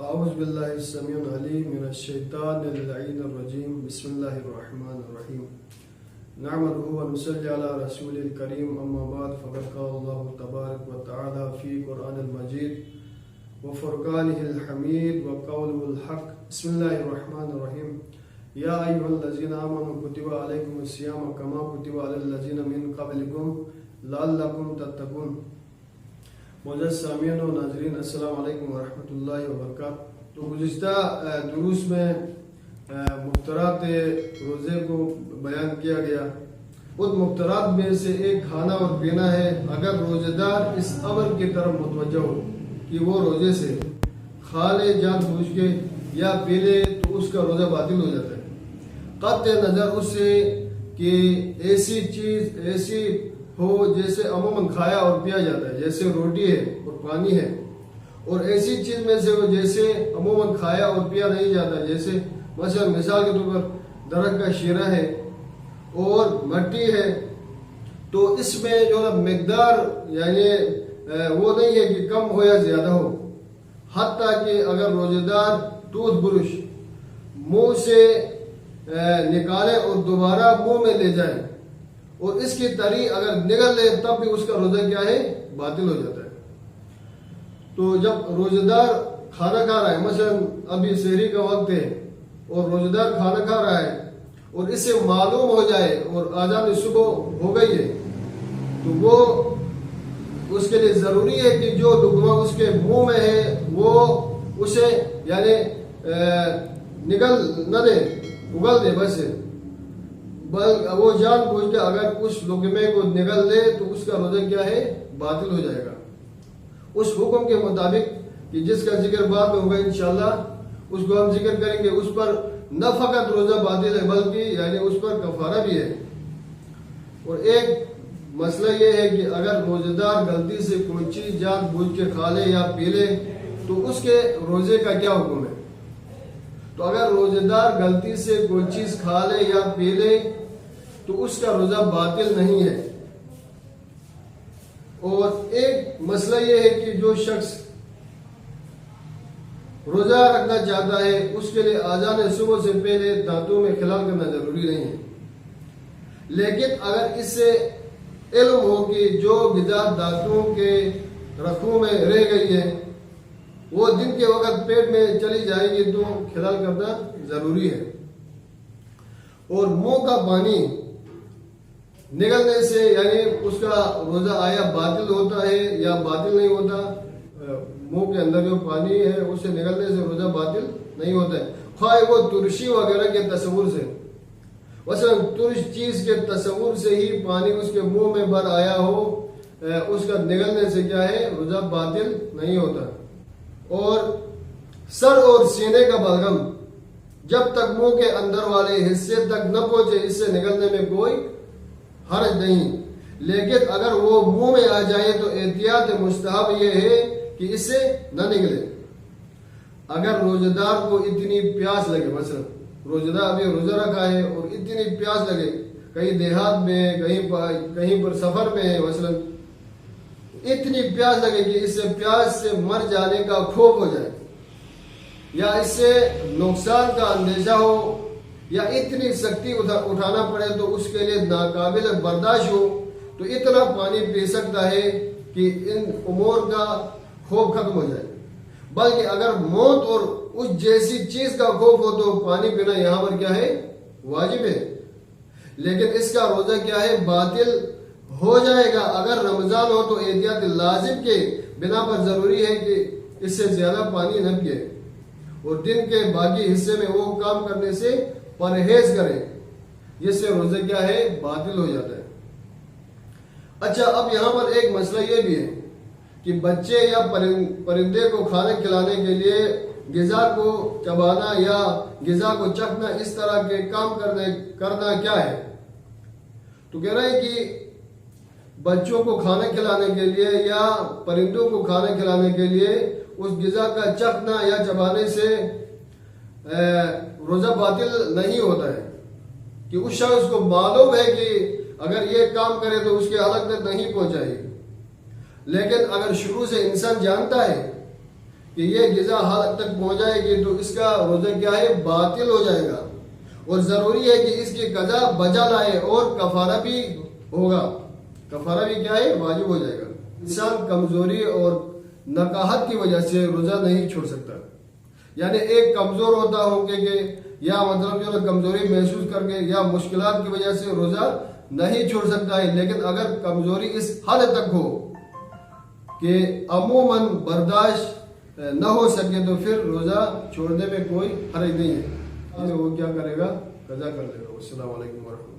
اعوذ باللہ السمیع العلیم من الشیطان اللعین الرجیم بسم اللہ الرحمن الرحیم نحمده ونصلی علی رسول الکریم اما بعد فقد قال اللہ تبارک وتعالی فی قرآن المجید وفرقانہ الحمید وقوله الحق بسم اللہ الرحمن الرحیم یا ایها الذین آمنوا کتب علیکم الصیام کما کتب علی الذین من قبلکم لعلکم تتقون۔ معزز سامعین و ناظرین السلام علیکم ورحمۃ اللہ وبرکاتہ۔ تو گزشتہ دروس میں مفترات روزے کو بیان کیا گیا۔ ان مفترات میں سے ایک کھانا اور پینا ہے۔ اگر روزہ دار اس امر کی طرف متوجہ ہو کہ وہ روزے سے کھا لے جان بوجھ کے یا پی لے تو اس کا روزہ باطل ہو جاتا ہے، قطع نظر اس سے کہ ایسی چیز ایسی ہو جیسے عموماً کھایا اور پیا جاتا ہے، جیسے روٹی ہے اور پانی ہے، اور ایسی چیز میں سے ہو جیسے عموماً کھایا اور پیا نہیں جاتا، جیسے مثال کے طور پر درخت کا شیرہ ہے اور مٹی ہے۔ تو اس میں جو مقدار یعنی وہ نہیں ہے کہ کم ہو یا زیادہ ہو، حتیٰ کہ اگر روزہ دار ٹوتھ برش منہ سے نکالے اور دوبارہ منہ میں لے جائے اور اس کی تری اگر نگل لے تب بھی اس کا روزہ کیا ہے؟ باطل ہو جاتا ہے۔ تو جب روزہ دار کھانا کھا رہا ہے، مثلا ابھی سحری کا وقت ہے اور روزہ دار کھانا کھا رہا ہے اور اس سے معلوم ہو جائے اور آذان صبح ہو گئی ہے تو وہ اس کے لیے ضروری ہے کہ جو لقمہ اس کے منہ میں ہے وہ اسے یعنی نگل نہ دے، اگل دے، بس وہ جان بوجھ کے اگر اس لقمے کو نگل لے تو اس کا روزہ کیا ہے؟ باطل ہو جائے گا، اس حکم کے مطابق کہ جس کا ذکر بعد میں ہوگا انشاءاللہ، اس کو ہم ذکر کریں گے۔ اس پر نہ فقط روزہ باطل ہے بلکہ یعنی اس پر کفارہ بھی ہے۔ اور ایک مسئلہ یہ ہے کہ اگر روزہ دار غلطی سے کوئی چیز جان بوجھ کے کھا لے یا پی لے تو اس کے روزے کا کیا حکم ہے؟ تو اگر روزہ دار غلطی سے کوئی چیز کھا لے یا پی لے تو اس کا روزہ باطل نہیں ہے۔ اور ایک مسئلہ یہ ہے کہ جو شخص روزہ رکھنا چاہتا ہے اس کے لیے آذان صبح سے پہلے دانتوں میں خلال کرنا ضروری نہیں ہے، لیکن اگر اس سے علم ہو کہ جو غذا دانتوں کے رکھوں میں رہ گئی ہے وہ دن کے وقت پیٹ میں چلی جائے گی تو خلال کرنا ضروری ہے۔ اور منہ کا پانی نگلنے سے یعنی اس کا روزہ آیا باطل ہوتا ہے یا باطل نہیں ہوتا؟ منہ کے اندر جو پانی ہے اسے نگلنے سے روزہ باطل نہیں ہوتا ہے، خواہ وہ ترشی وغیرہ کے تصور سے، مثلا ترش چیز کے تصور سے ہی پانی اس کے منہ میں بھر آیا ہو، اس کا نگلنے سے کیا ہے؟ روزہ باطل نہیں ہوتا۔ اور سر اور سینے کا بلغم جب تک منہ کے اندر والے حصے تک نہ پہنچے اس سے نگلنے میں کوئی حرج نہیں، لیکن اگر وہ منہ میں آ جائے تو احتیاط مستحب یہ ہے کہ اس سے نہ نکلے۔ اگر روزہ دار کو اتنی پیاس لگے، مثلا روزہ دار ابھی روزہ رکھا ہے اور اتنی پیاس لگے، کہیں دیہات میں کہیں پر سفر میں ہے، مثلا اتنی پیاس لگے کہ اس سے پیاس سے مر جانے کا خوف ہو جائے یا اس سے نقصان کا اندیشہ ہو یا اتنی سختی اٹھانا پڑے تو اس کے لیے ناقابل برداشت ہو تو اتنا پانی پی سکتا ہے کہ ان امور کا خوف ختم ہو جائے۔ بلکہ اگر موت اور اس جیسی چیز کا خوف ہو تو پانی پینا یہاں پر کیا ہے؟ واجب ہے، لیکن اس کا روزہ کیا ہے؟ باطل ہو جائے گا۔ اگر رمضان ہو تو احتیاط لازم کے بنا پر ضروری ہے کہ اس سے زیادہ پانی نہ پیے اور دن کے باقی حصے میں وہ کام کرنے سے پرہیز کرے، جس سے روزہ کیا ہے؟ باطل ہو جاتا ہے۔ اچھا، اب یہاں پر ایک مسئلہ یہ بھی ہے کہ بچے یا پرندے کو کھانا کھلانے کے لیے غذا کو چبانا یا غذا کو چکھنا اس طرح کے کام کرنا کیا ہے؟ تو کہہ رہے ہیں کہ بچوں کو کھانا کھلانے کے لیے یا پرندوں کو کھانا کھلانے کے لیے اس غذا کا چکھنا یا چبانے سے روزہ باطل نہیں ہوتا ہے، کہ اس شخص کو معلوم ہے کہ اگر یہ کام کرے تو اس کے حلق تک نہیں پہنچائے گی۔ لیکن اگر شروع سے انسان جانتا ہے کہ یہ غذا حالت تک پہنچ جائے گی تو اس کا روزہ کیا ہے باطل ہو جائے گا، اور ضروری ہے کہ اس کی قضا بجا لائے اور کفارہ بھی ہوگا، کفارہ بھی کیا ہے واجب ہو جائے گا۔ انسان کمزوری اور نقاہت کی وجہ سے روزہ نہیں چھوڑ سکتا، یعنی ایک کمزور ہوتا ہو کہ یا مطلب جو کمزوری محسوس کر کے یا مشکلات کی وجہ سے روزہ نہیں چھوڑ سکتا ہے، لیکن اگر کمزوری اس حد تک ہو کہ عموماً برداشت نہ ہو سکے تو پھر روزہ چھوڑنے میں کوئی حرج نہیں ہے، وہ کیا کرے گا قضا کر لے گا۔ السلام علیکم ورحمۃ اللہ۔